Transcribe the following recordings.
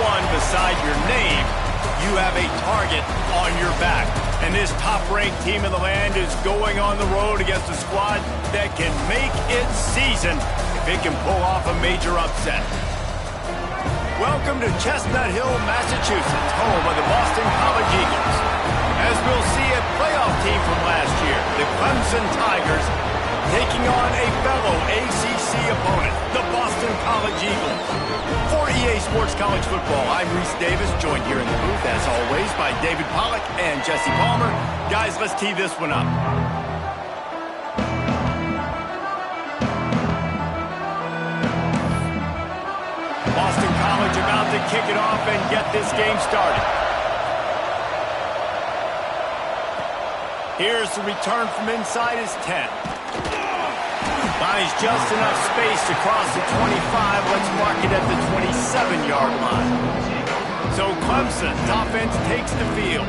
one beside your name, you have a target on your back. And this top-ranked team in the land is going on the road against a squad that can make its season if it can pull off a major upset. Welcome to Chestnut Hill, Massachusetts, home of the Boston College Eagles. As we'll see, a playoff team from last year, the Clemson Tigers, taking on a fellow ACC opponent, the Boston College Eagles. For EA Sports College Football, I'm Reese Davis, joined here in the booth, as always, by David Pollack and Jesse Palmer. Guys, let's tee this one up. Boston College about to kick it off and get this game started. Here's the return from inside his 10. Buys just enough space to cross the 25. Let's mark it at the 27-yard line. So Clemson's offense takes the field.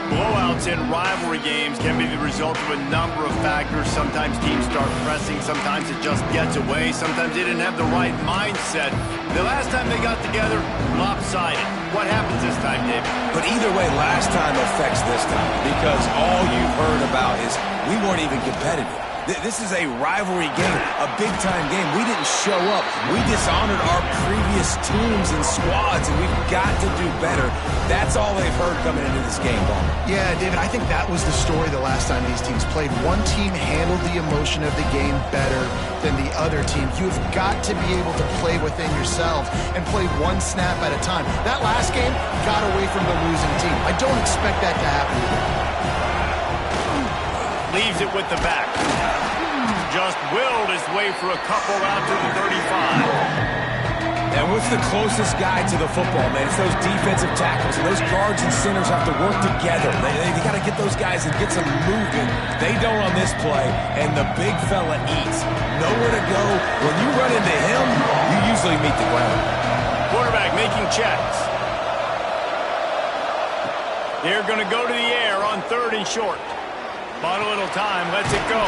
Blowouts in rivalry games can be the result of a number of factors. Sometimes teams start pressing. Sometimes it just gets away. Sometimes they didn't have the right mindset. The last time they got together, lopsided. What happens this time, David? But either way, last time affects this time because all you've heard about is we weren't even competitive. This is a rivalry game, a big-time game. We didn't show up. We dishonored our previous teams and squads, and we've got to do better. That's all they've heard coming into this game, Palmer. Yeah, David, I think that was the story the last time these teams played. One team handled the emotion of the game better than the other team. You've got to be able to play within yourself and play one snap at a time. That last game got away from the losing team. I don't expect that to happen again. Leaves it with the back. Just willed his way for a couple out to the 35. And what's the closest guy to the football, man? It's those defensive tackles. And those guards and centers have to work together. They got to get those guys and get some movement. They don't on this play, and the big fella eats. Nowhere to go. When you run into him, you usually meet the ground. Quarterback making checks. They're going to go to the air on 3rd and short. Bought a little time, lets it go.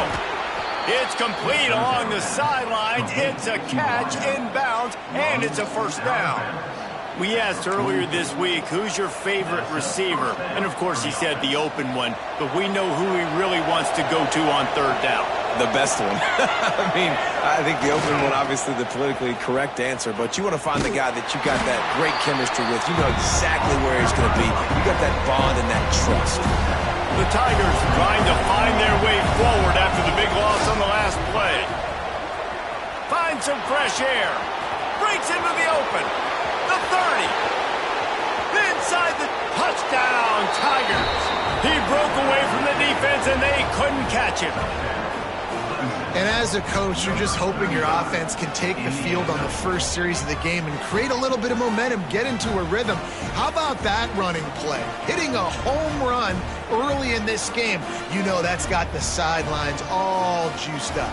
It's complete along the sidelines. It's a catch inbounds, and it's a first down. We asked earlier this week, who's your favorite receiver? And, of course, he said the open one, but we know who he really wants to go to on 3rd down. The best one. I mean, I think the open one, obviously the politically correct answer, but you want to find the guy that you got that great chemistry with. You know exactly where he's going to be. You got that bond and that trust. The Tigers trying to find their way forward after the big loss on the last play. Finds some fresh air. Breaks into the open. The 30. Inside the touchdown, Tigers. He broke away from the defense, and they couldn't catch him. And as a coach, you're just hoping your offense can take the field on the first series of the game and create a little bit of momentum, get into a rhythm. How about that running play? Hitting a home run early in this game. You know that's got the sidelines all juiced up.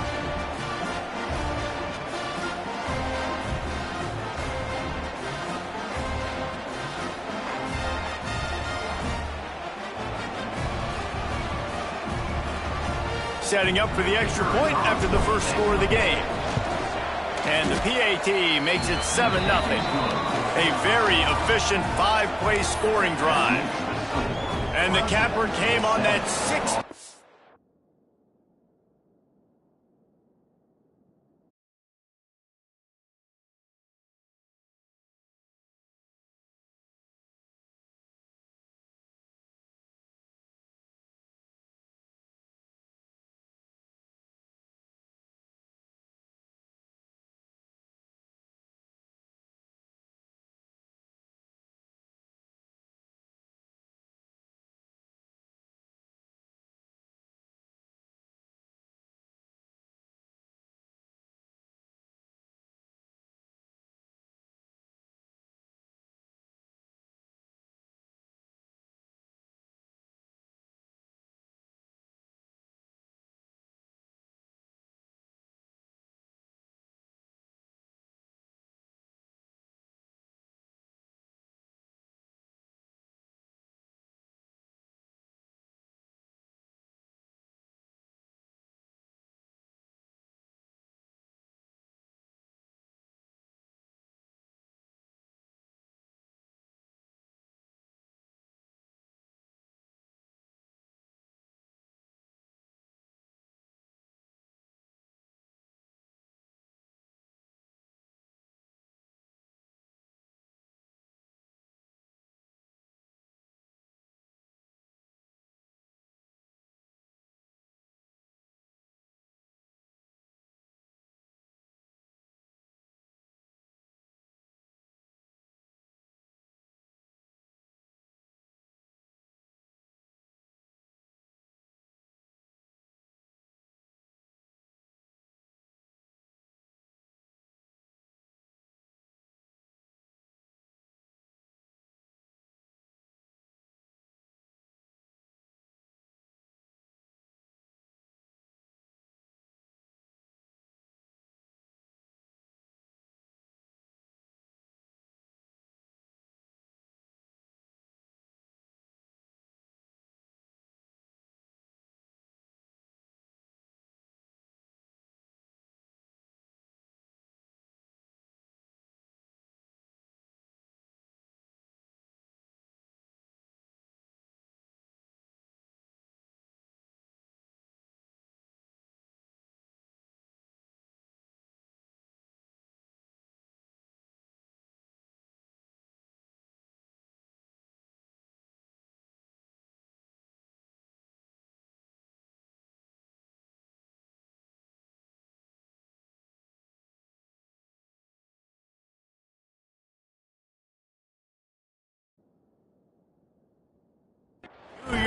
Setting up for the extra point after the first score of the game. And the PAT makes it 7-0. A very efficient 5-play scoring drive. And the capper came on that 6th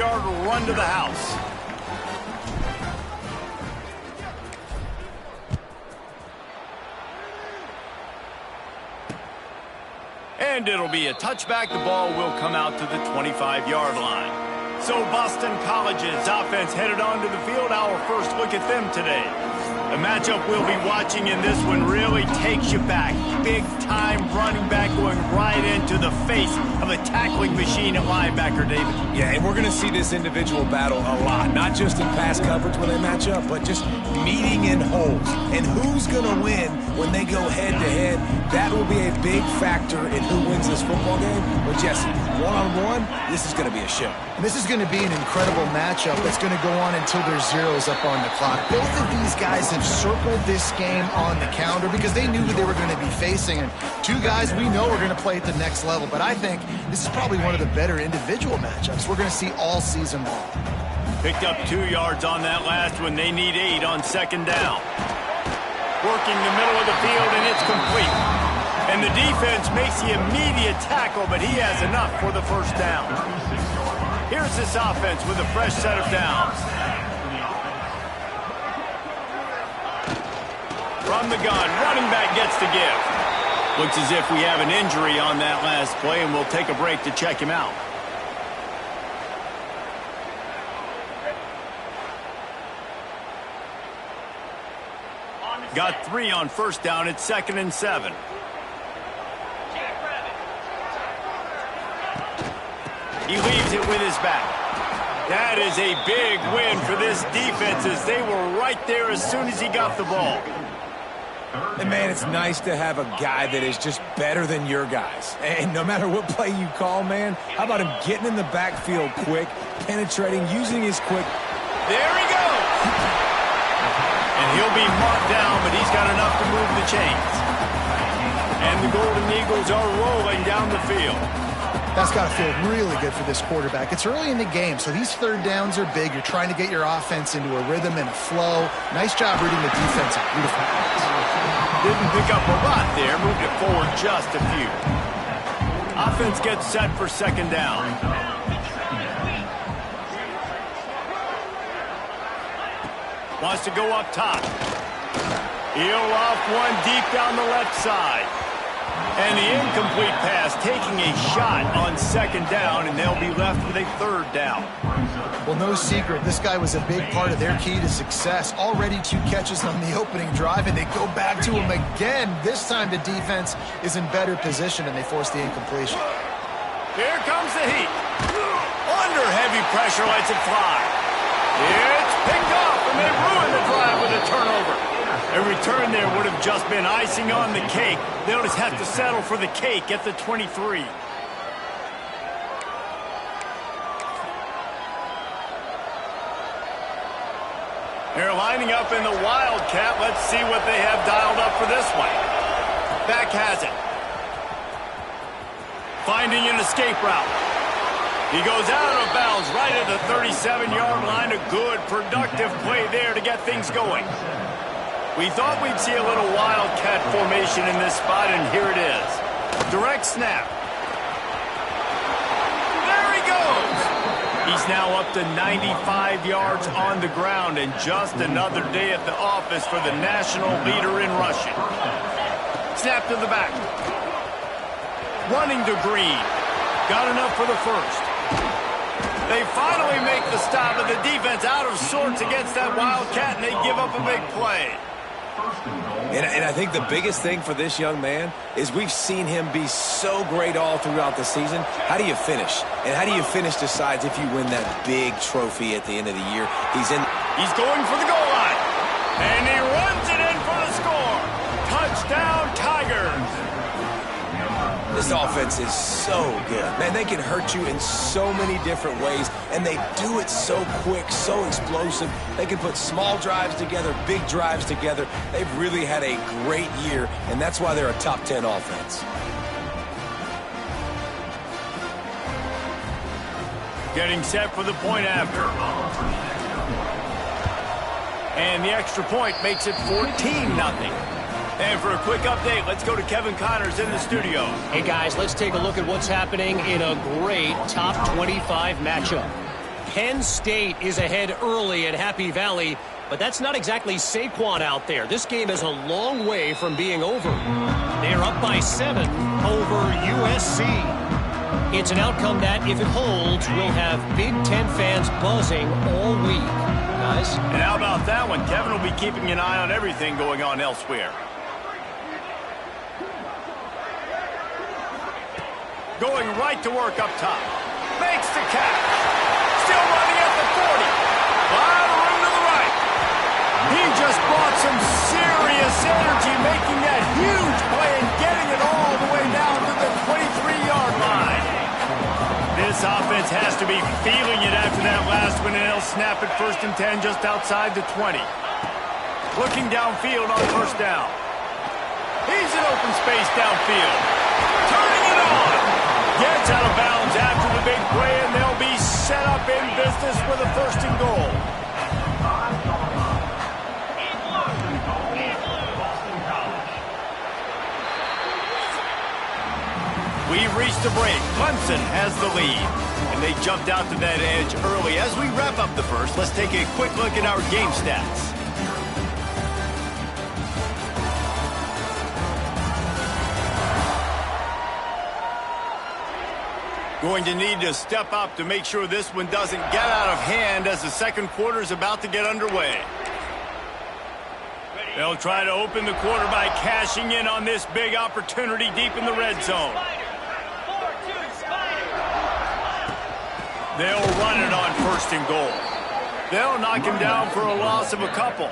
50-yard run to the house. And it'll be a touchback. The ball will come out to the 25-yard line. So Boston College's offense headed onto the field. Our first look at them today. The matchup we'll be watching in this one really takes you back. Big-time running back going right into the face of a tackling machine at linebacker, David. Yeah, and we're going to see this individual battle a lot. Not just in pass coverage when they match up, but just meeting in holes. And who's going to win when they go head-to-head? That will be a big factor in who wins this football game. But, Jesse, one-on-one, this is going to be a show. And this is going to be an incredible matchup that's going to go on until there's zeros up on the clock. Both of these guys have circled this game on the calendar because they knew who they were going to be facing. And two guys we know are going to play at the next level. But I think this is probably one of the better individual matchups we're going to see all season long. Picked up 2 yards on that last one. They need 8 on second down. Working the middle of the field, and it's complete. And the defense makes the immediate tackle, but he has enough for the first down. Here's this offense with a fresh set of downs. From the gun, running back gets the give. Looks as if we have an injury on that last play, and we'll take a break to check him out. Got 3 on first down. It's 2nd and 7. He leaves it with his back. That is a big win for this defense as they were right there as soon as he got the ball. And, man, it's nice to have a guy that is just better than your guys. And no matter what play you call, man, how about him getting in the backfield quick, penetrating, using his quick. There he goes. And he'll be marked down, but he's got enough to move the chains. And the Golden Eagles are rolling down the field. That's got to feel really good for this quarterback. It's early in the game, so these third downs are big. You're trying to get your offense into a rhythm and a flow. Nice job reading the defense. Beautiful pass. Didn't pick up a lot there. Moved it forward just a few. Offense gets set for second down. Wants to go up top. He'll off one deep down the left side. And the incomplete pass taking a shot on second down, and they'll be left with a third down. Well, no secret, this guy was a big part of their key to success. Already 2 catches on the opening drive, and they go back to him again. This time the defense is in better position, and they force the incompletion. Here comes the heat. Under heavy pressure, lets it fly. It's picked off, and they ruin the drive with a turnover. A return there would have just been icing on the cake. They'll just have to settle for the cake at the 23. They're lining up in the Wildcat. Let's see what they have dialed up for this one. Back has it. Finding an escape route. He goes out of bounds right at the 37-yard line. A good, productive play there to get things going. We thought we'd see a little Wildcat formation in this spot, and here it is. Direct snap. There he goes. He's now up to 95 yards on the ground, and just another day at the office for the national leader in rushing. Snap to the back. Running to Green. Got enough for the first. They finally make the stop, and the defense out of sorts against that Wildcat, and they give up a big play. And I think the biggest thing for this young man is we've seen him be so great all throughout the season. How do you finish? And how do you finish decides if you win that big trophy at the end of the year. He's going for the goal line. And he runs it in for the score. Touchdown, Tigers. This offense is so good. Man, they can hurt you in so many different ways, and they do it so quick, so explosive. They can put small drives together, big drives together. They've really had a great year, and that's why they're a top 10 offense. Getting set for the point after. And the extra point makes it 14-0. And for a quick update, let's go to Kevin Connors in the studio. Hey, guys, let's take a look at what's happening in a great top 25 matchup. Penn State is ahead early at Happy Valley, but that's not exactly Saquon out there. This game is a long way from being over. They're up by 7 over USC. It's an outcome that, if it holds, will have Big Ten fans buzzing all week. Guys? And how about that one? Kevin will be keeping an eye on everything going on elsewhere. Going right to work up top. Makes the catch. Still running at the 40. A lot of room to the right. He just brought some serious energy, making that huge play and getting it all the way down to the 23-yard line. This offense has to be feeling it after that last one, and they'll snap it 1st and 10 just outside the 20. Looking downfield on 1st down. He's in open space downfield. Turning it on. Gets out of bounds after the big play, and they'll be set up in business with a 1st and goal. We've reached the break. Clemson has the lead, and they jumped out to that edge early. As we wrap up the first, let's take a quick look at our game stats. Going to need to step up to make sure this one doesn't get out of hand as the second quarter is about to get underway. They'll try to open the quarter by cashing in on this big opportunity deep in the red zone. They'll run it on 1st and goal. They'll knock him down for a loss of a couple.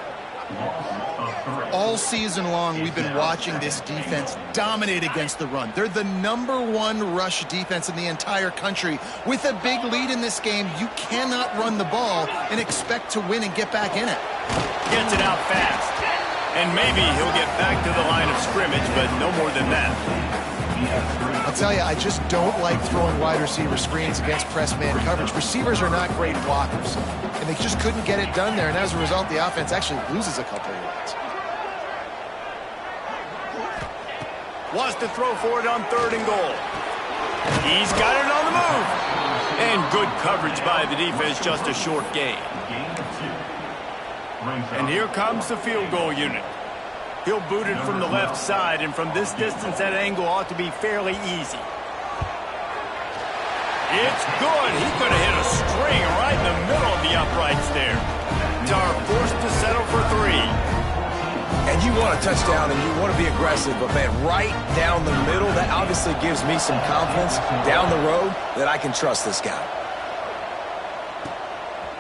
All season long, we've been watching this defense dominate against the run. They're the #1 rush defense in the entire country. With a big lead in this game, you cannot run the ball and expect to win and get back in it. Gets it out fast. And maybe he'll get back to the line of scrimmage, but no more than that. I'll tell you, I just don't like throwing wide receiver screens against press man coverage. Receivers are not great blockers, and they just couldn't get it done there, and as a result, the offense actually loses a couple of yards. Wants to throw for it on 3rd and goal. He's got it on the move. And good coverage by the defense, just a short gain. And here comes the field goal unit. He'll boot it from the left side, and from this distance, that angle ought to be fairly easy. It's good. He could have hit a string right in the middle of the uprights there. Tar forced to settle for 3. And you want a touchdown and you want to be aggressive, but man, right down the middle, that obviously gives me some confidence down the road that I can trust this guy.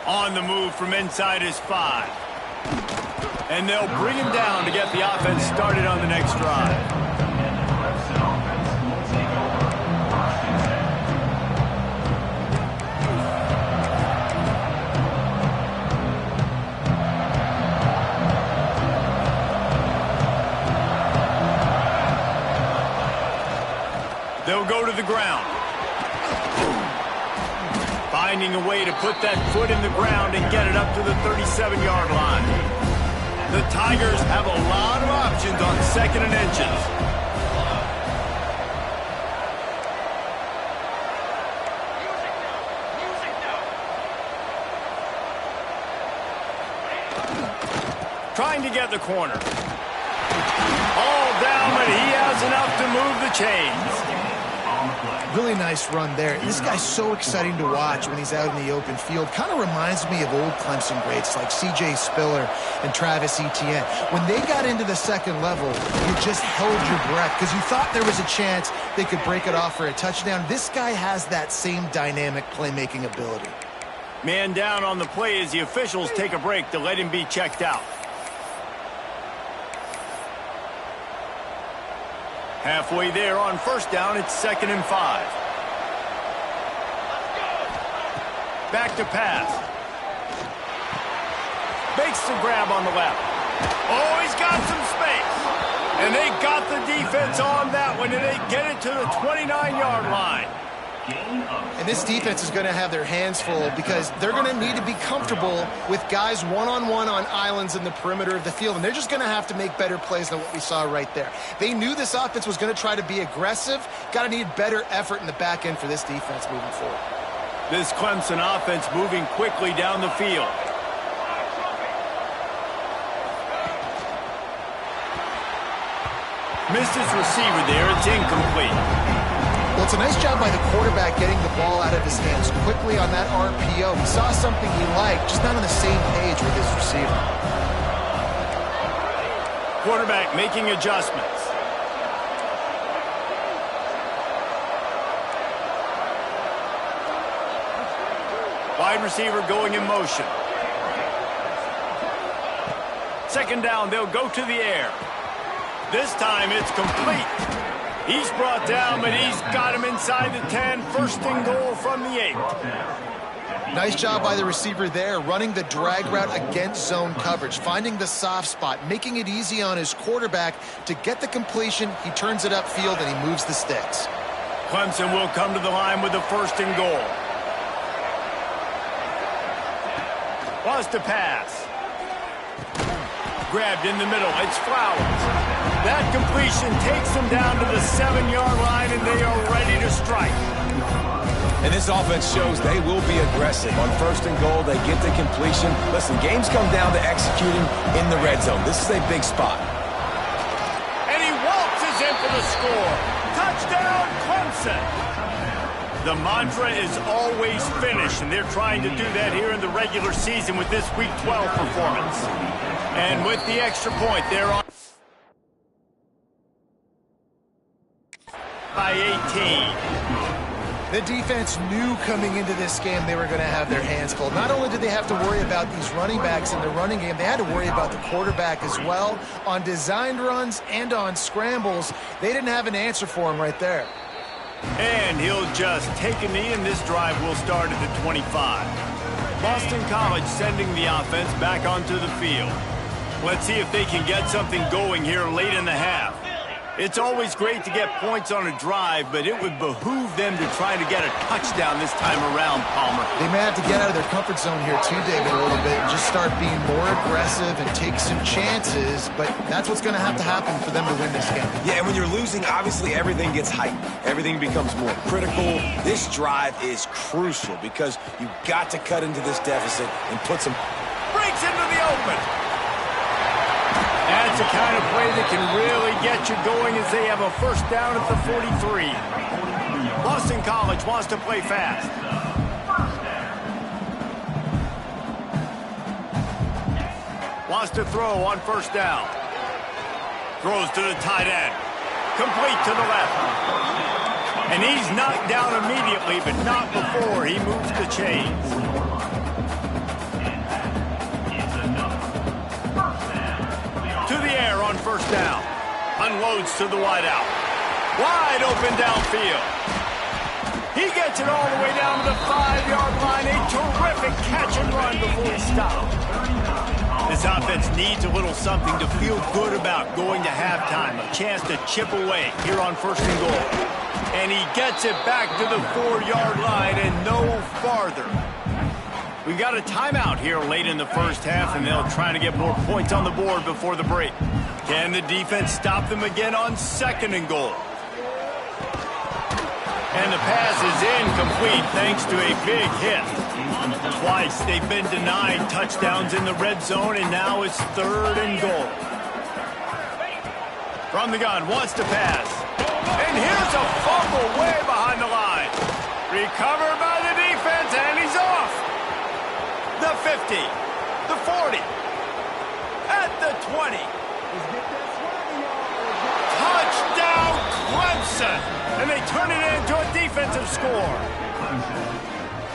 On the move from inside his 5. And they'll bring him down to get the offense started on the next drive. They'll go to the ground. Finding a way to put that foot in the ground and get it up to the 37-yard line. The Tigers have a lot of options on 2nd and inches. Trying to get the corner. All down, but he has enough to move the chains. Really nice run there. This guy's so exciting to watch when he's out in the open field. Kind of reminds me of old Clemson greats like C.J. Spiller and Travis Etienne. When they got into the second level, you just held your breath because you thought there was a chance they could break it off for a touchdown. This guy has that same dynamic playmaking ability. Man down on the play as the officials take a break to let him be checked out. Halfway there on 1st down, it's 2nd and 5. Back to pass. Makes the grab on the left. Oh, he's got some space. And they got the defense on that one, and they get it to the 29-yard line. And this defense is going to have their hands full because they're going to need to be comfortable with guys one-on-one on islands in the perimeter of the field, and they're just going to have to make better plays than what we saw right there. They knew this offense was going to try to be aggressive. Got to need better effort in the back end for this defense moving forward. This Clemson offense moving quickly down the field. Misses receiver there. It's incomplete. Well, it's a nice job by the quarterback getting the ball out of his hands quickly on that RPO. He saw something he liked, just not on the same page with his receiver. Quarterback making adjustments. Wide receiver going in motion. Second down, they'll go to the air. This time it's complete. He's brought down, but he's got him inside the 10. First and goal from the 8. Nice job by the receiver there, running the drag route against zone coverage, finding the soft spot, making it easy on his quarterback to get the completion. He turns it upfield, and he moves the sticks. Clemson will come to the line with the first and goal. Wants to pass. Grabbed in the middle. It's Flowers. That completion takes them down to the 7-yard line, and they are ready to strike. And this offense shows they will be aggressive. On first and goal, they get the completion. Listen, games come down to executing in the red zone. This is a big spot. And he waltzes in for the score. Touchdown, Clemson. The mantra is always finish, and they're trying to do that here in the regular season with this Week 12 performance. And with the extra point, they're on by 18. The defense knew coming into this game they were going to have their hands full. Not only did they have to worry about these running backs in the running game, they had to worry about the quarterback as well. On designed runs and on scrambles, they didn't have an answer for him right there. And he'll just take a knee, and this drive will start at the 25. Boston College sending the offense back onto the field. Let's see if they can get something going here late in the half. It's always great to get points on a drive, but it would behoove them to try to get a touchdown this time around, Palmer. They may have to get out of their comfort zone here too, David, a little bit, and just start being more aggressive and take some chances, but that's what's going to have to happen for them to win this game. Yeah, and when you're losing, obviously everything gets heightened. Everything becomes more critical. This drive is crucial because you've got to cut into this deficit and put some... Breaks into the open. That's the kind of play that can really get you going as they have a first down at the 43. Boston College wants to play fast. Wants to throw on first down. Throws to the tight end. Complete to the left. And he's knocked down immediately, but not before he moves the chains. To the air on first down. Unloads to the wideout. Wide open downfield. He gets it all the way down to the 5-yard line. A terrific catch and run before he stopped. This offense needs a little something to feel good about going to halftime. A chance to chip away here on first and goal. And he gets it back to the 4-yard line and no farther. We've got a timeout here late in the first half, and they'll try to get more points on the board before the break. Can the defense stop them again on second and goal? And the pass is incomplete thanks to a big hit. Twice they've been denied touchdowns in the red zone, and now it's third and goal. From the gun, wants to pass. And here's a fumble way behind the line. Recovered by the defense, and he's off. The 50, the 40, at the 20. Touchdown, Clemson! And they turn it into a defensive score.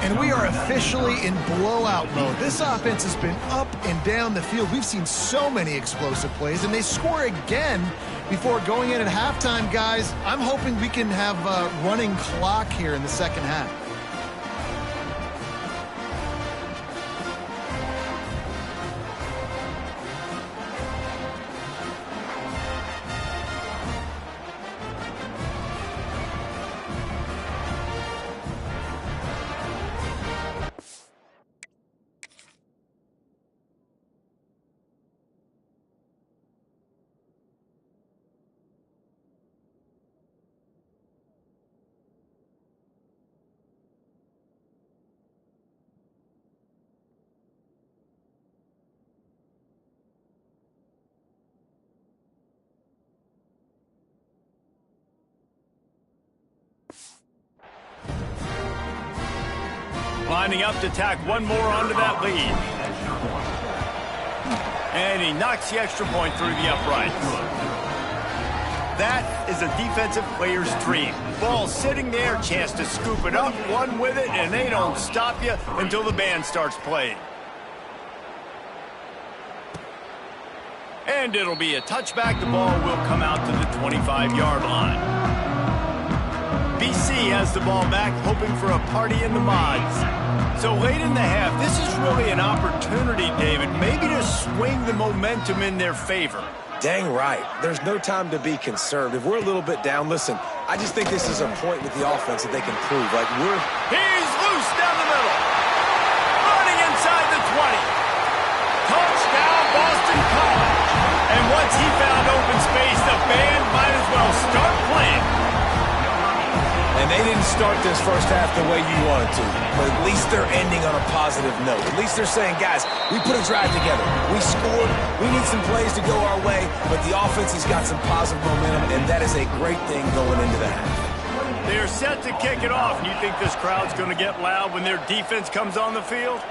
And we are officially in blowout mode. This offense has been up and down the field. We've seen so many explosive plays, and they score again before going in at halftime, guys. I'm hoping we can have a running clock here in the second half. Lining up to tack one more onto that lead. And he knocks the extra point through the uprights. That is a defensive player's dream. Ball sitting there, chance to scoop it up, run with it, and they don't stop you until the band starts playing. And it'll be a touchback. The ball will come out to the 25-yard line. BC has the ball back, hoping for a party in the mods. So late in the half, this is really an opportunity, David, maybe to swing the momentum in their favor. Dang right. There's no time to be concerned. If we're a little bit down, listen, I just think this is a point with the offense that they can prove. Like, He's loose down the middle. Running inside the 20. Touchdown, Boston College. And once he found open space, the band might as well start playing. And they didn't start this first half the way you wanted to, but at least they're ending on a positive note. At least they're saying, guys, we put a drive together. We scored. We need some plays to go our way, but the offense has got some positive momentum, and that is a great thing going into the half. They're set to kick it off. You think this crowd's going to get loud when their defense comes on the field?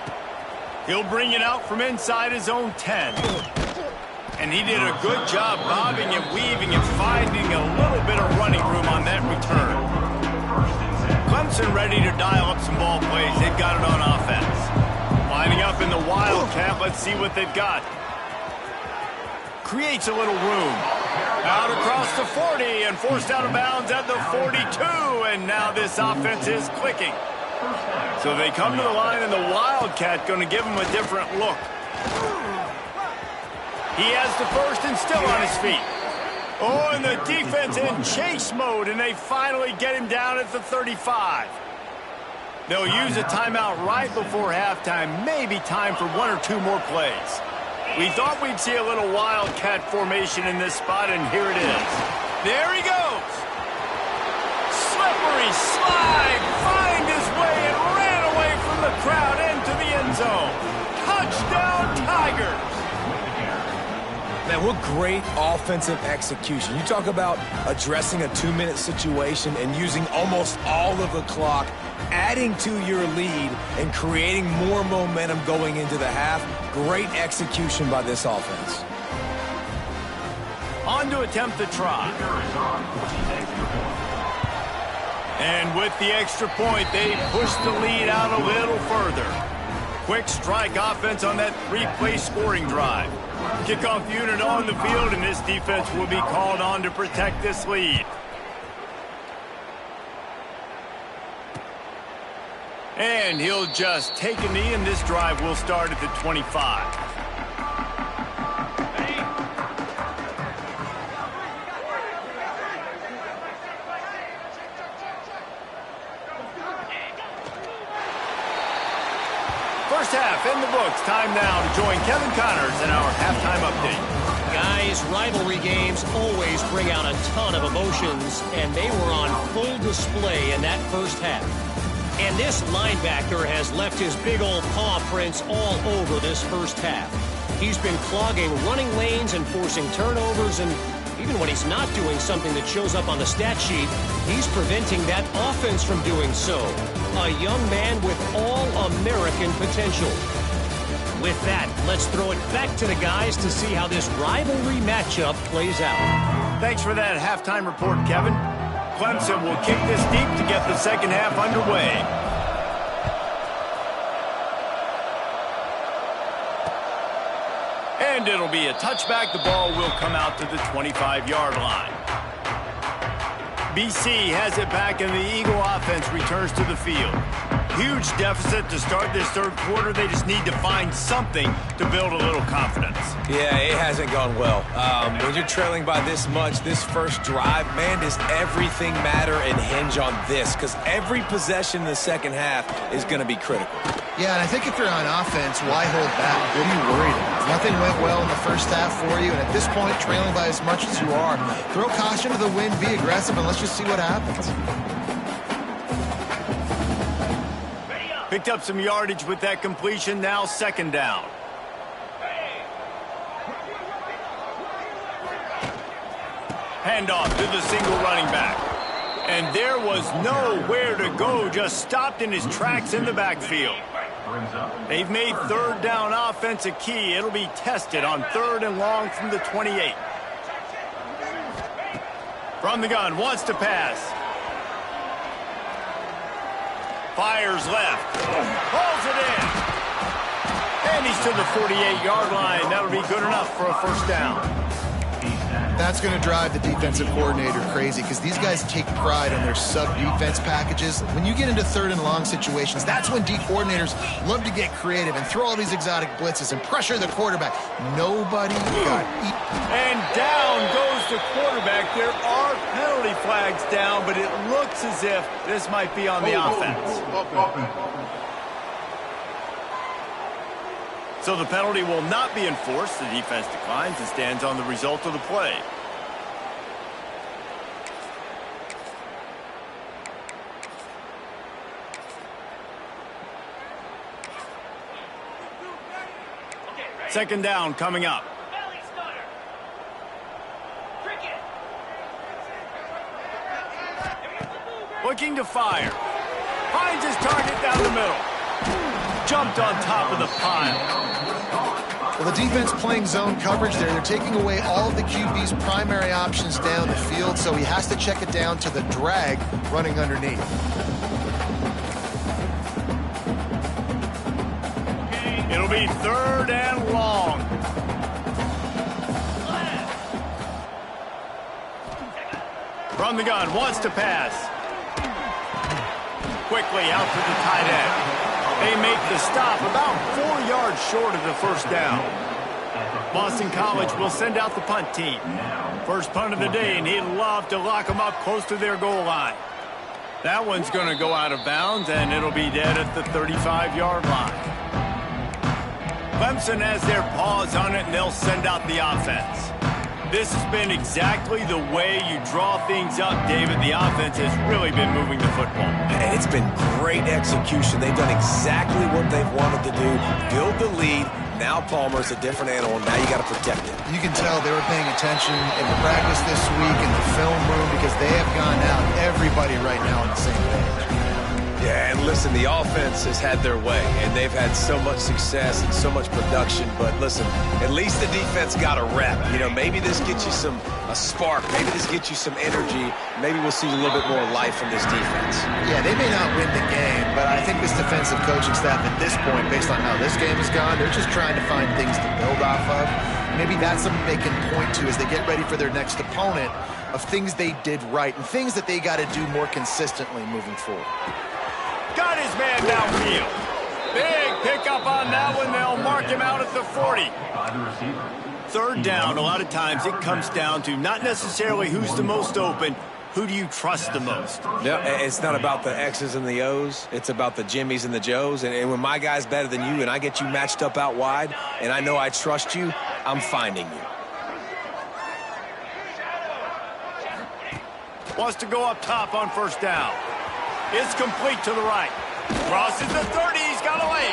He'll bring it out from inside his own 10. And he did a good job bobbing and weaving and finding a little bit of running room on that return. Clemson ready to dial up some ball plays. They've got it on offense. Lining up in the Wildcat. Let's see what they've got. Creates a little room. Out across the 40 and forced out of bounds at the 42. And now this offense is clicking. So they come to the line, and the Wildcat going to give them a different look. He has the first and still on his feet. Oh, and the defense in chase mode, and they finally get him down at the 35. They'll use a timeout right before halftime, maybe time for one or two more plays. We thought we'd see a little Wildcat formation in this spot, and here it is. There he goes. Slippery slide, find his way, and ran away from the crowd into the end zone. Touchdown, Tigers. Man, what great offensive execution. You talk about addressing a 2-minute situation and using almost all of the clock, adding to your lead and creating more momentum going into the half. Great execution by this offense. On to attempt the try. And with the extra point, they push the lead out a little further. Quick strike offense on that 3-play scoring drive. Kickoff unit on the field, and this defense will be called on to protect this lead. And he'll just take a knee, and this drive will start at the 25. First half in the books. Time now to join Kevin Connors in our halftime update. Guys, rivalry games always bring out a ton of emotions, and they were on full display in that first half. And this linebacker has left his big old paw prints all over this first half. He's been clogging running lanes and forcing turnovers, and even when he's not doing something that shows up on the stat sheet, he's preventing that offense from doing so. A young man with all-American potential. With that, let's throw it back to the guys to see how this rivalry matchup plays out. Thanks for that halftime report, Kevin. Clemson will kick this deep to get the second half underway. And it'll be a touchback. The ball will come out to the 25-yard line. BC has it back, and the Eagle offense returns to the field. Huge deficit to start this third quarter. They just need to find something to build a little confidence. Yeah, it hasn't gone well. When you're trailing by this much, this first drive, man, does everything matter and hinge on this? Because every possession in the second half is going to be critical. Yeah, and I think if you're on offense, why hold back? What are you worried about? Nothing went well in the first half for you, and at this point, trailing by as much as you are, throw caution to the wind, be aggressive, and let's just see what happens. Picked up some yardage with that completion. Now second down. Handoff to the single running back. And there was nowhere to go, just stopped in his tracks in the backfield. They've made third down offense a key. It'll be tested on 3rd and long from the 28. From the gun, wants to pass. Fires left. Pulls it in. And he's to the 48-yard line. That'll be good enough for a first down. That's going to drive the defensive coordinator crazy because these guys take pride in their sub-defense packages. When you get into 3rd and long situations, that's when D coordinators love to get creative and throw all these exotic blitzes and pressure the quarterback. Nobody got eaten. And down goes the quarterback. There are penalty flags down, but it looks as if this might be on the offense. So the penalty will not be enforced. The defense declines and stands on the result of the play. Second down coming up. Looking to fire. Finds his target down the middle. Jumped on top of the pile. Well, the defense playing zone coverage there. They're taking away all of the QB's primary options down the field, so he has to check it down to the drag running underneath. It'll be 3rd and long. From the gun, wants to pass. Quickly out to the tight end. They make the stop about 4 yards short of the first down. Boston College will send out the punt team. First punt of the day, and he'd love to lock them up close to their goal line. That one's going to go out of bounds, and it'll be dead at the 35-yard line. Clemson has their paws on it, and they'll send out the offense. This has been exactly the way you draw things up, David. The offense has really been moving the football. And it's been great execution. They've done exactly what they've wanted to do. Build the lead. Now Palmer's a different animal. Now you got to protect it. You can tell they were paying attention in the practice this week in the film room because they have gone out. Everybody right now on the same page. Yeah, and listen, the offense has had their way, and they've had so much success and so much production. But listen, at least the defense got a rep. You know, maybe this gets you a spark. Maybe this gets you some energy. Maybe we'll see a little bit more life from this defense. Yeah, they may not win the game, but I think this defensive coaching staff at this point, based on how this game has gone, they're just trying to find things to build off of. Maybe that's something they can point to as they get ready for their next opponent of things they did right and things that they got to do more consistently moving forward. Got his man downfield. Big pickup on that one. They'll mark him out at the 40. 3rd down, a lot of times it comes down to not necessarily who's the most open, who do you trust the most? Yeah, it's not about the X's and the O's. It's about the Jimmies and the Joes. And when my guy's better than you and I get you matched up out wide and I know I trust you, I'm finding you. Wants to go up top on 1st down. It's complete to the right. Crosses the 30. He's got away.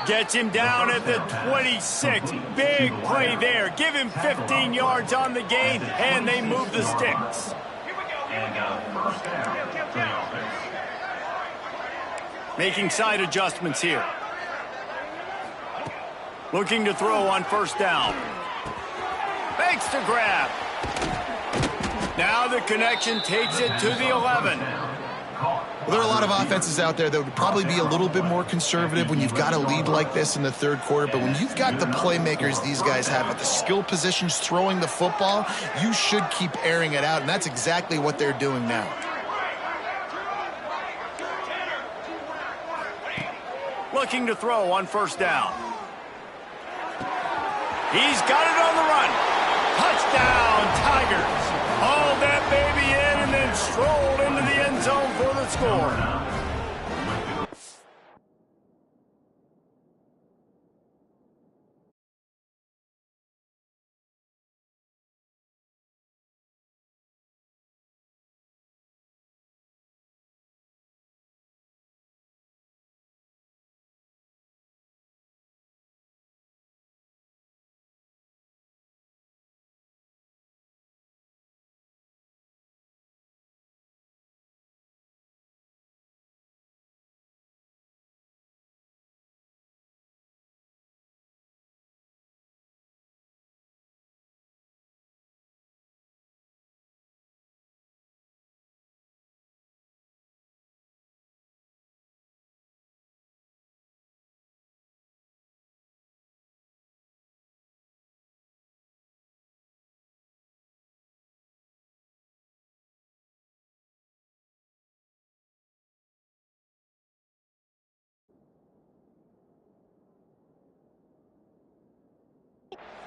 Gets him down at the 26. Big play there. Give him 15 yards on the gain, and they move the sticks. Making side adjustments here. Looking to throw on 1st down. Makes the grab. Now the connection takes it to the 11. Well, there are a lot of offenses out there that would probably be a little bit more conservative when you've got a lead like this in the 3rd quarter. But when you've got the playmakers these guys have at the skill positions throwing the football, you should keep airing it out. And that's exactly what they're doing now. Looking to throw on 1st down. He's got it on the run. Touchdown, Tigers. Hauled that baby in and then strolled into the end zone for the score.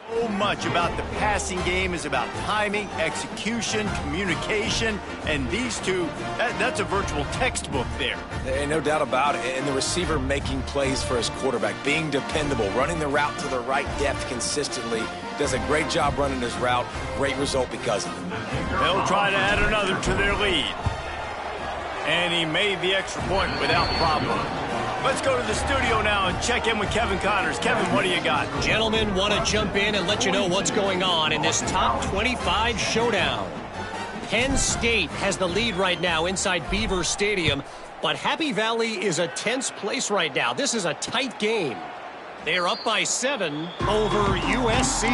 So much about the passing game is about timing, execution, communication, and these two, that's a virtual textbook there. Ain't no doubt about it. And the receiver making plays for his quarterback, being dependable, running the route to the right depth consistently. Does a great job running his route. Great result because of it. They'll try to add another to their lead. And he made the extra point without problem. Let's go to the studio now and check in with Kevin Connors. Kevin, what do you got? Gentlemen, want to jump in and let you know what's going on in this top 25 showdown. Penn State has the lead right now inside Beaver Stadium, but Happy Valley is a tense place right now. This is a tight game. They're up by 7 over USC.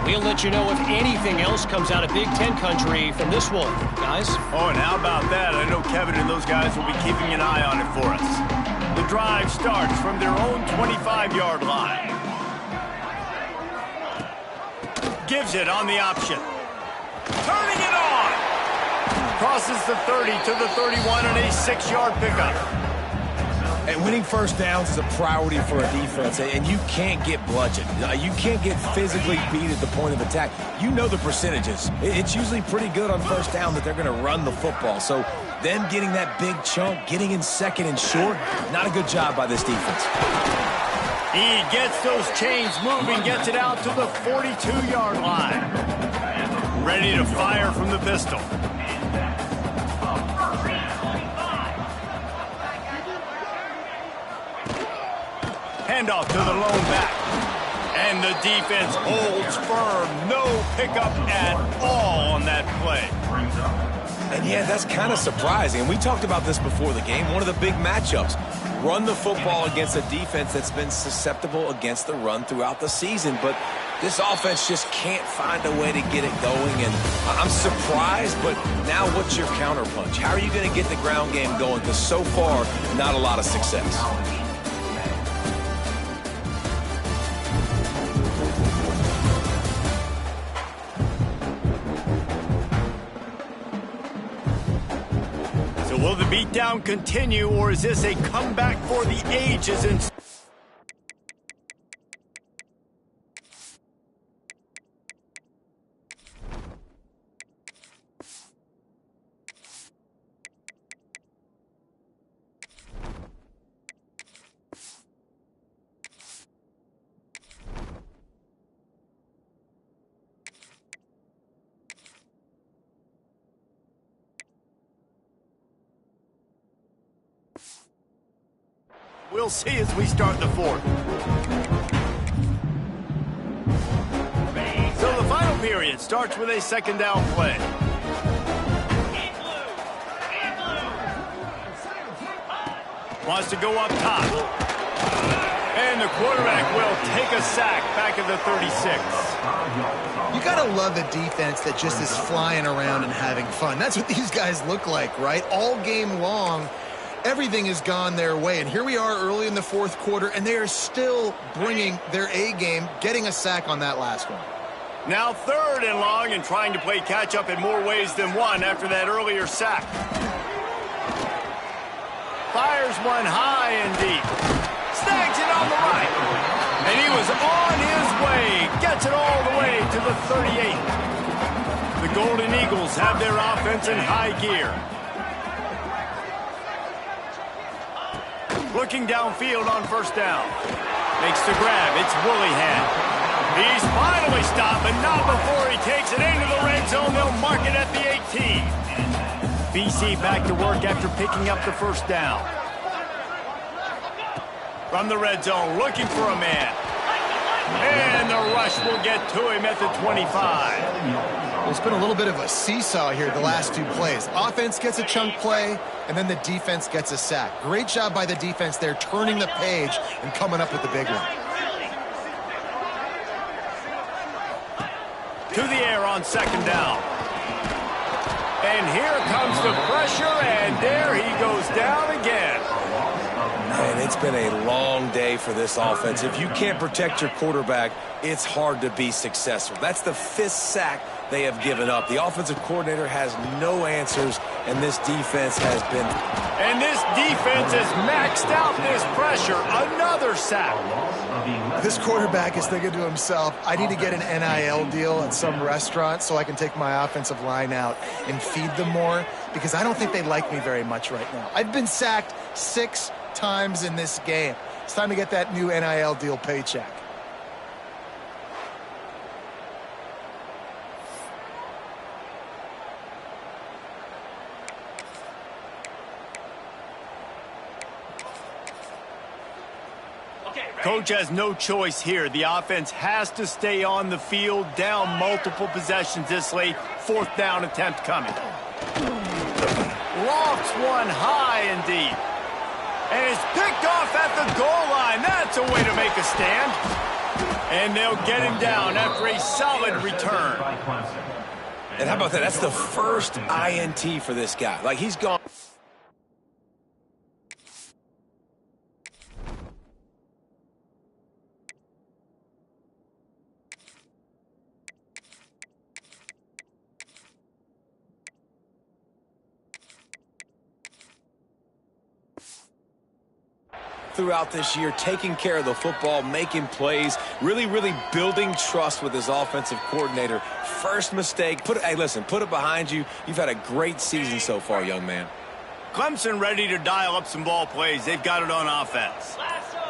We'll let you know if anything else comes out of Big Ten country from this one, guys. Oh, and how about that? I know Kevin and those guys will be keeping an eye on it for us. The drive starts from their own 25-yard line. Gives it on the option. Turning it on. Crosses the 30 to the 31 and a 6-yard pickup. And winning first downs is a priority for a defense, and you can't get bludgeoned. You can't get physically beat at the point of attack. You know the percentages. It's usually pretty good on first down that they're going to run the football. So them getting that big chunk, getting in second and short, not a good job by this defense. He gets those chains moving, gets it out to the 42-yard line. Ready to fire from the pistol. Handoff to the lone back. And the defense holds firm. No pickup at all on that play. And yeah, that's kind of surprising. And we talked about this before the game. One of the big matchups. Run the football against a defense that's been susceptible against the run throughout the season. But this offense just can't find a way to get it going. And I'm surprised, but now what's your counterpunch? How are you going to get the ground game going? Because so far, not a lot of success. Will the beatdown continue, or is this a comeback for the ages? We'll see as we start the fourth. So the final period starts with a second down play. Wants to go up top. And the quarterback will take a sack back at the 36. You gotta love a defense that just is flying around and having fun. That's what these guys look like, right? All game long. Everything has gone their way, and here we are early in the fourth quarter, and they are still bringing their A game, getting a sack on that last one. Now 3rd and long, and trying to play catch-up in more ways than one after that earlier sack. Fires one high and deep. Snags it on the right. And he was on his way. Gets it all the way to the 38. The Golden Eagles have their offense in high gear. Looking downfield on first down. Makes the grab. It's Woollyhan. He's finally stopped, but not before he takes it into the red zone. They'll mark it at the 18. BC back to work after picking up the first down. From the red zone, looking for a man. And the rush will get to him at the 25. Well, it's been a little bit of a seesaw here the last 2 plays. Offense gets a chunk play, and then the defense gets a sack. Great job by the defense there, turning the page and coming up with the big one. To the air on second down. And here comes the pressure, and there he goes down again. Man, it's been a long day for this offense. If you can't protect your quarterback, it's hard to be successful. That's the 5th sack they have given up. The offensive coordinator has no answers, and this defense has been... And this defense has maxed out this pressure. Another sack. This quarterback is thinking to himself, I need to get an NIL deal at some restaurant so I can take my offensive line out and feed them more, because I don't think they like me very much right now. I've been sacked 6 times in this game. It's time to get that new NIL deal paycheck. Coach has no choice here. The offense has to stay on the field, down multiple possessions this late. 4th down attempt coming. Lofts one high and deep. And it's picked off at the goal line. That's a way to make a stand. And they'll get him down after a solid return. And how about that? That's the first INT for this guy. Like, he's gone... throughout this year, taking care of the football, making plays, really building trust with his offensive coordinator. First mistake, hey, listen, put it behind you. You've had a great season so far, young man. Clemson ready to dial up some ball plays. They've got it on offense.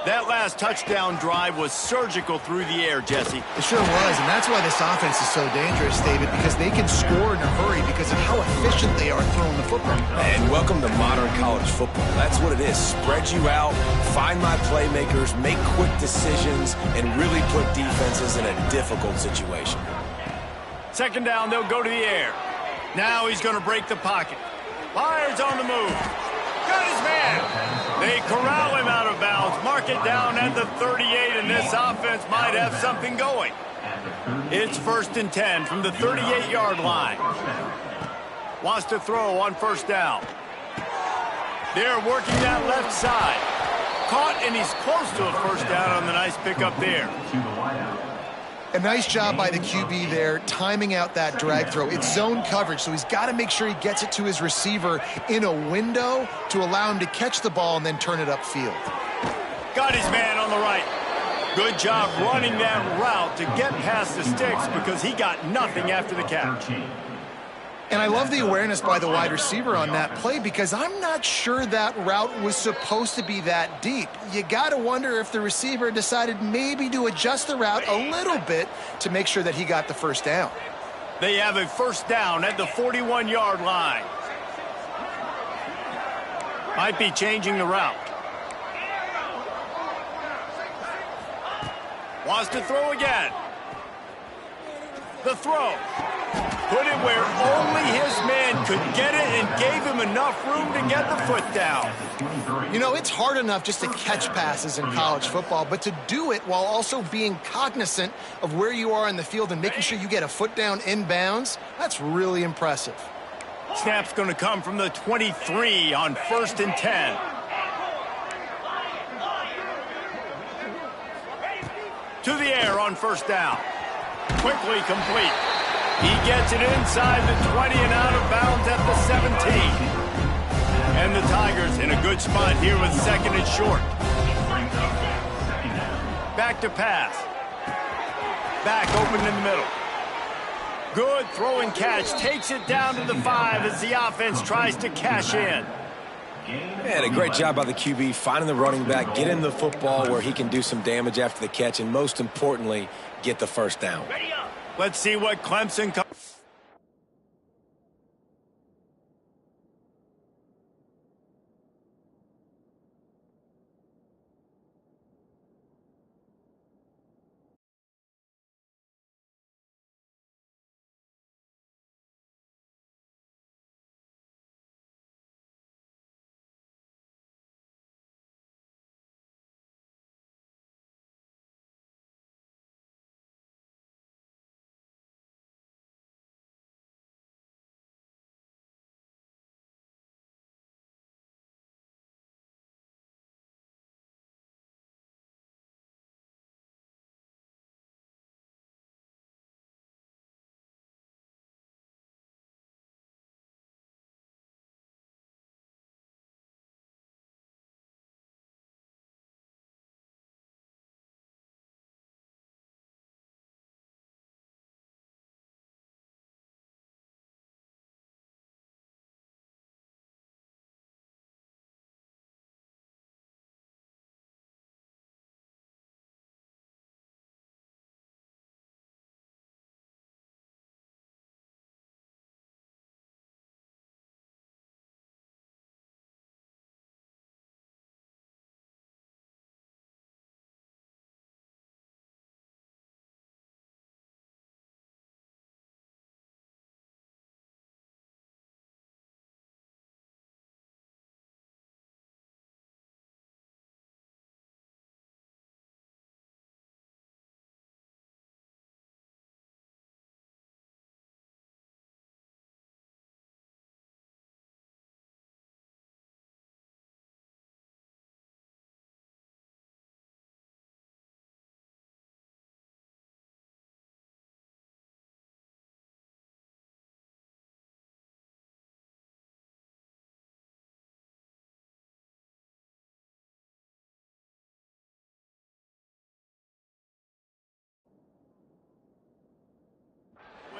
That last touchdown drive was surgical through the air, Jesse. It sure was, and that's why this offense is so dangerous, David, because they can score in a hurry because of how efficient they are throwing the football. And welcome to modern college football. That's what it is. Spread you out, find my playmakers, make quick decisions, and really put defenses in a difficult situation. 2nd down, they'll go to the air. Now he's going to break the pocket. Fires on the move. Got his man. They corral him out of bounds. Mark it down at the 38, and this offense might have something going. It's 1st and 10 from the 38-yard line. Wants to throw on 1st down. They're working that left side. Caught, and he's close to a 1st down on the nice pickup there. A nice job by the QB there, timing out that drag throw. It's zone coverage, so he's got to make sure he gets it to his receiver in a window to allow him to catch the ball and then turn it upfield. Got his man on the right. Good job running that route to get past the sticks because he got nothing after the catch. And I love the awareness by the wide receiver on that play because I'm not sure that route was supposed to be that deep. You got to wonder if the receiver decided maybe to adjust the route a little bit to make sure that he got the 1st down. They have a 1st down at the 41-yard line. Might be changing the route. Wants to throw again. The throw. Put it where only his man could get it and gave him enough room to get the foot down. You know, it's hard enough just to catch passes in college football, but to do it while also being cognizant of where you are in the field and making sure you get a foot down inbounds, that's really impressive. Snap's going to come from the 23 on 1st and 10. To the air on 1st down. Quickly complete. He gets it inside the 20 and out of bounds at the 17. And the Tigers in a good spot here with 2nd and short. Back to pass. Back open in the middle. Good throw and catch. Takes it down to the 5 as the offense tries to cash in. And a great job by the QB finding the running back, getting the football where he can do some damage after the catch, and most importantly, get the 1st down. Let's see what Clemson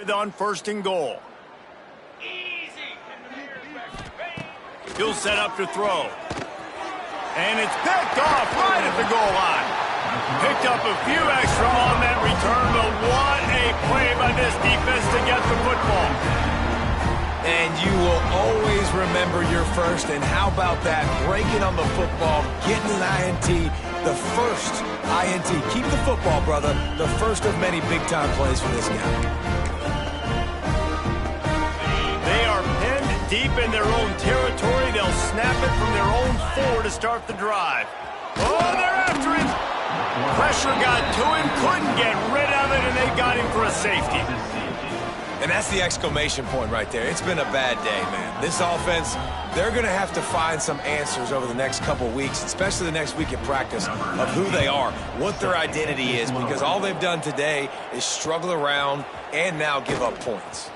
with on 1st and goal. He'll set up to throw. And it's picked off right at the goal line. Picked up a few extra on that return, but what a play by this defense to get the football. And you will always remember your first. And how about that? Breaking on the football, getting an INT, the first INT. Keep the football, brother. The first of many big-time plays for this guy. They are pinned deep in their own territory. They'll snap it from their own 4 to start the drive. Oh, they're after him. Pressure got to him, couldn't get rid of it, and they got him for a safety. And that's the exclamation point right there. It's been a bad day, man. This offense, they're going to have to find some answers over the next couple weeks, especially the next week at practice, of who they are, what their identity is, because all they've done today is struggle around and now give up points.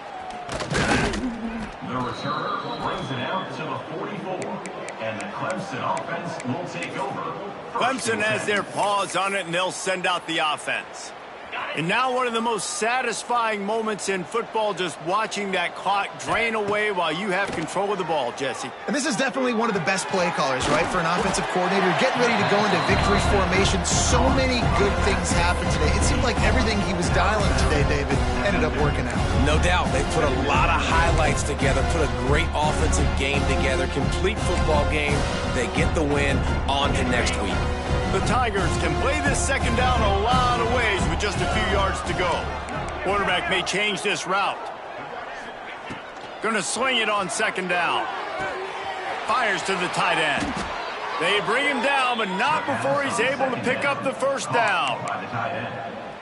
The returner brings it out to the 44, and the Clemson offense will take over. Clemson has their paws on it, and they'll send out the offense. And now one of the most satisfying moments in football, just watching that clock drain away while you have control of the ball, Jesse. And this is definitely one of the best play callers, right, for an offensive coordinator. Getting ready to go into victory formation. So many good things happened today. It seemed like everything he was dialing today, David, ended up working out. No doubt. They put a lot of highlights together, put a great offensive game together, complete football game. They get the win. On to next week. The Tigers can play this 2nd down a lot of ways with just a few yards to go. Quarterback may change this route. Going to sling it on 2nd down. Fires to the tight end. They bring him down, but not before he's able to pick up the 1st down.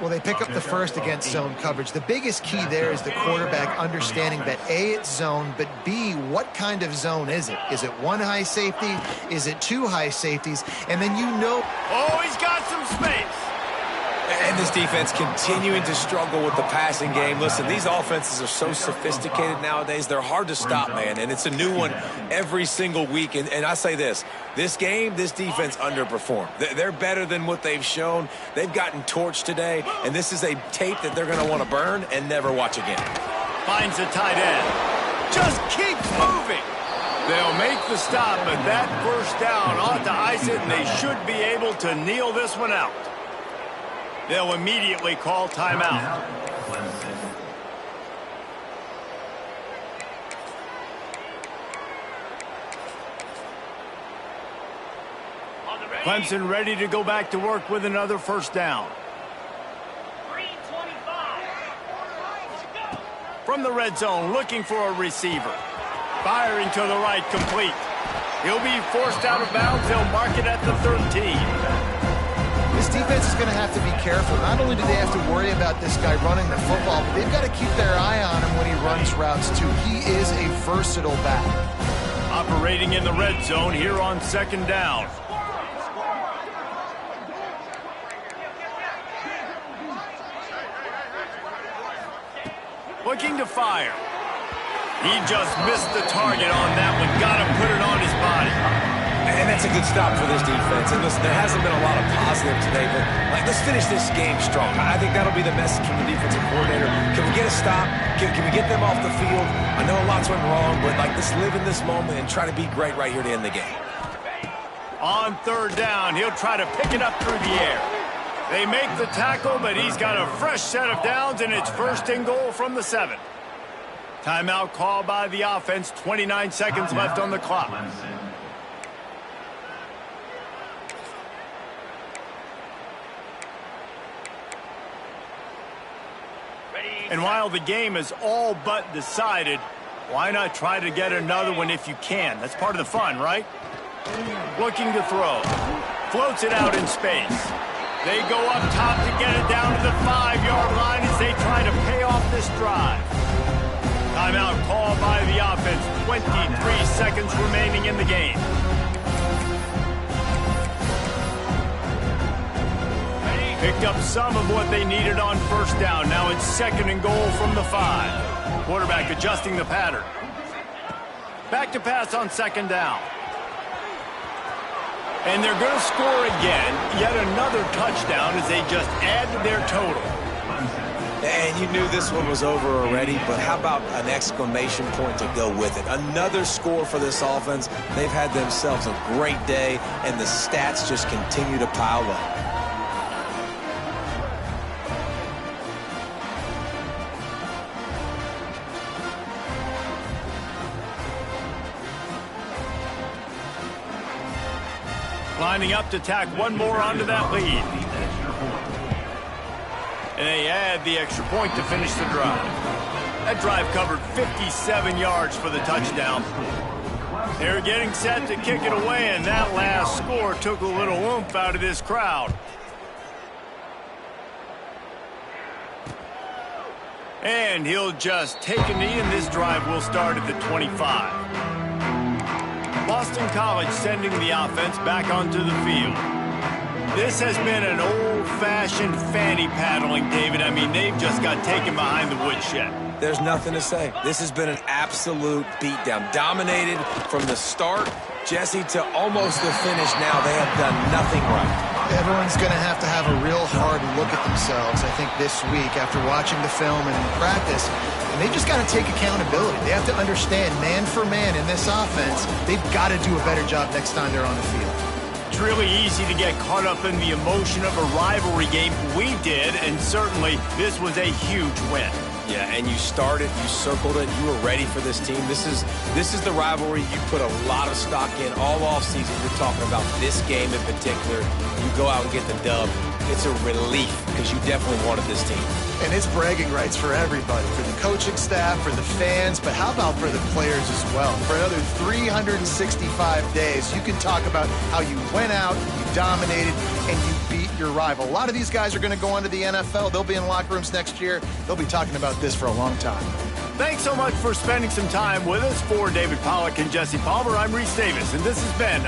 Well, they pick up the first against zone coverage. The biggest key there is the quarterback understanding that A, it's zone, but B, what kind of zone is it? Is it 1 high safety? Is it 2 high safeties? And then you know... Oh, he's got some space. And this defense continuing to struggle with the passing game. Listen, these offenses are so sophisticated nowadays. They're hard to stop, man. And it's a new one every single week. And I say this game, this defense underperformed. They're better than what they've shown. They've gotten torched today. And this is a tape that they're going to want to burn and never watch again. Finds the tight end. Just keeps moving. They'll make the stop, but that 1st down ought to ice it, and they should be able to kneel this one out. They'll immediately call timeout. Clemson ready to go back to work with another 1st down. From the red zone, looking for a receiver. Firing to the right, complete. He'll be forced out of bounds. They'll mark it at the 13. This defense is going to have to be careful. Not only do they have to worry about this guy running the football, but they've got to keep their eye on him when he runs routes, too. He is a versatile back. Operating in the red zone here on 2nd down. Looking to fire. He just missed the target on that one. Got to put it on his body. And that's a good stop for this defense. And listen, there hasn't been a lot of positive today, but let's finish this game strong. I think that'll be the message from the defensive coordinator. Can we get a stop? Can we get them off the field? I know a lot's went wrong, but let's live in this moment and try to be great right here to end the game. On 3rd down, he'll try to pick it up through the air. They make the tackle, but he's got a fresh set of downs, and it's 1st and goal from the 7. Timeout call by the offense. 29 seconds left on the clock. And while the game is all but decided, why not try to get another one if you can? That's part of the fun, right? Looking to throw. Floats it out in space. They go up top to get it down to the 5-yard line as they try to pay off this drive. Timeout called by the offense. 23 seconds remaining in the game. Picked up some of what they needed on 1st down. Now it's 2nd and goal from the 5. Quarterback adjusting the pattern. Back to pass on 2nd down. And they're going to score again. Yet another touchdown as they just add to their total. And you knew this one was over already, but how about an exclamation point to go with it? Another score for this offense. They've had themselves a great day, and the stats just continue to pile up. Lining up to tack one more onto that lead. And they add the extra point to finish the drive. That drive covered 57 yards for the touchdown. They're getting set to kick it away, and that last score took a little oomph out of this crowd. And he'll just take a knee, and this drive will start at the 25. Boston College sending the offense back onto the field. This has been an old-fashioned fanny paddling, David. I mean, they've just got taken behind the woodshed. There's nothing to say. This has been an absolute beatdown. Dominated from the start, Jesse, to almost the finish now. They have done nothing right. Everyone's going to have a real hard look at themselves, I think, this week after watching the film and in practice. And they just got to take accountability. They have to understand, man for man in this offense, they've got to do a better job next time they're on the field. It's really easy to get caught up in the emotion of a rivalry game. We did, and certainly this was a huge win. Yeah, and you started, you circled it, you were ready for this team. This is the rivalry you put a lot of stock in all offseason. You're talking about this game in particular. You go out and get the dub. It's a relief because you definitely wanted this team. And it's bragging rights for everybody, for the coaching staff, for the fans, but how about for the players as well? For another 365 days, you can talk about how you went out, you dominated, and you beat your rival. A lot of these guys are going to go on to the NFL. They'll be in locker rooms next year. They'll be talking about this for a long time. Thanks so much for spending some time with us. For David Pollack and Jesse Palmer, I'm Reese Davis, and this has been